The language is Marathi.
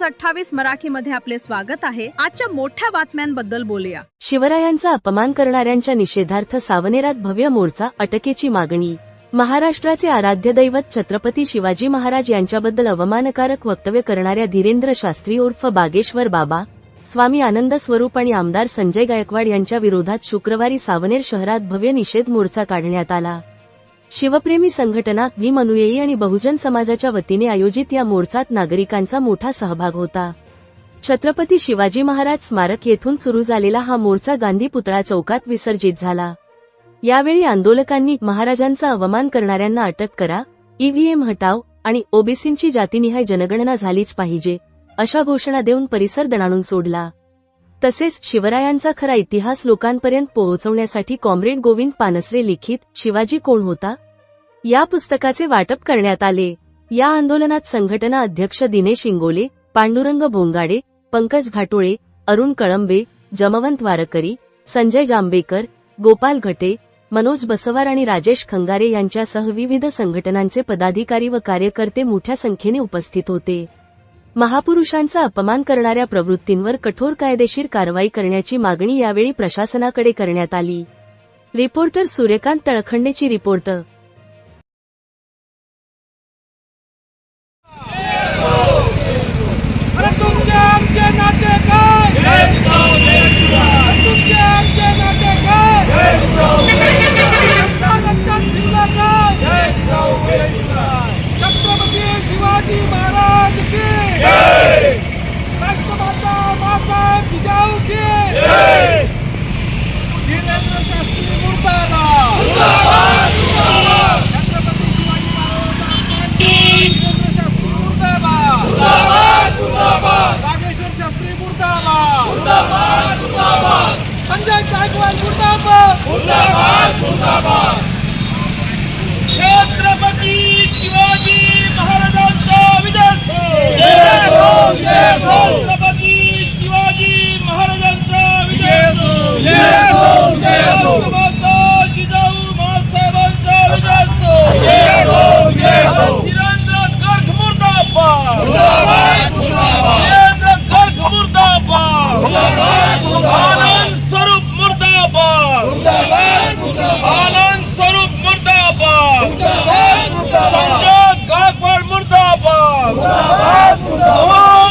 न्यूज 28 मराठीमध्ये आपले स्वागत आहे। आजच्या मोठ्या बातम्यांबद्दल बोलूया। शिवरायांचा अपमान करणाऱ्यांच्या निषेधार्थ सावनेरात भव्य मोर्चा, अटकेची मागणी। महाराष्ट्राचे आराध्य दैवत छत्रपती शिवाजी महाराज यांच्याबद्दल अवमानकारक वक्तव्य करणाऱ्या धीरेंद्र शास्त्री उर्फ बागेश्वर बाबा, स्वामी आनंद स्वरूप आणि आमदार संजय गायकवाड यांच्या विरोधात शुक्रवारी सावनेर शहरात भव्य निषेध मोर्चा काढण्यात आला। शिवप्रेमी संघटना, भीम अनुयायी आणि बहुजन समाजाच्या वतीने आयोजित या मोर्चात नागरिकांचा मोठा सहभाग होता। छत्रपती शिवाजी महाराज स्मारक येथून सुरू झालेला हा मोर्चा गांधी पुतळा चौकात विसर्जित झाला। यावेळी आंदोलकांनी महाराजांचा अवमान करणाऱ्यांना अटक करा, ईव्हीएम हटाव आणि ओबीसींची जातीनिहाय जनगणना झालीच पाहिजे अशा घोषणा देऊन परिसर दणाणून सोडला। तसेच शिवरायांचा खरा इतिहास लोकांपर्यंत पोहोचवण्यासाठी कॉम्रेड गोविंद पानसरे लिखित शिवाजी कोण होता या पुस्तकाचे वाटप करण्यात आले। या आंदोलनात संघटना अध्यक्ष दिनेश इंगोले, पांडुरंग भोंगाडे, पंकज घाटोळे, अरुण कळंबे, जमवंत वारकरी, संजय जांभेकर, गोपाल घटे, मनोज बसवार आणि राजेश खंगारे यांच्यासह विविध संघटनांचे पदाधिकारी व कार्यकर्ते मोठ्या संख्येने उपस्थित होते। महापुरुषांचा अपमान करणाऱ्या प्रवृत्तींवर कठोर कायदेशीर कारवाई करण्याची मागणी यावेळी प्रशासनाकडे करण्यात आली। रिपोर्टर सूर्यकांत तळखंडेची रिपोर्ट। छत्रपती शिवाजी महाराज की जय, राष्ट्रमाता माता जिजाऊ की जय, धीरेंद्र शास्त्री मुर्दाबाद, मुर्दाबाद, मुर्दाबाद, छत्रपती शिवाजी महाराज धीरेंद्र शास्त्री मुर्दाबाद, मुर्दाबाद, मुर्दाबाद, बागेश्वर शास्त्री मुर्दाबाद, मुर्दाबाद, मुर्दाबाद, संजय गायकवाड मुर्दाबाद, मुर्दाबाद, मुर्दाबाद, छत्रपती शिवाजी महाराजांचा विजय असो, जय हो, जय हो, छत्रपती शिवाजी महाराजांचा विजय असो, जय हो, जय हो, माता जिजाऊ मासाहेबांचा विजय असो, जय हो, जय हो, धीरेंद्र गर्ग मुर्दाबाद, मुर्दाबाद, मुर्दाबाद, धीरेंद्र गर्ग मुर्दाबाद, मुर्दाबाद, मुर्दाबाद, आनंद स्वरूप मुर्दाबाद, मुर्दाबाद, मुर्दाबाद, आनंद स्वरूप मुर्दाबाद, मुर्दाबाद, मुर्दाबाद, संजय गायकवाड मुर्दाबाद, मुर्दाबाद, मुर्दाबाद,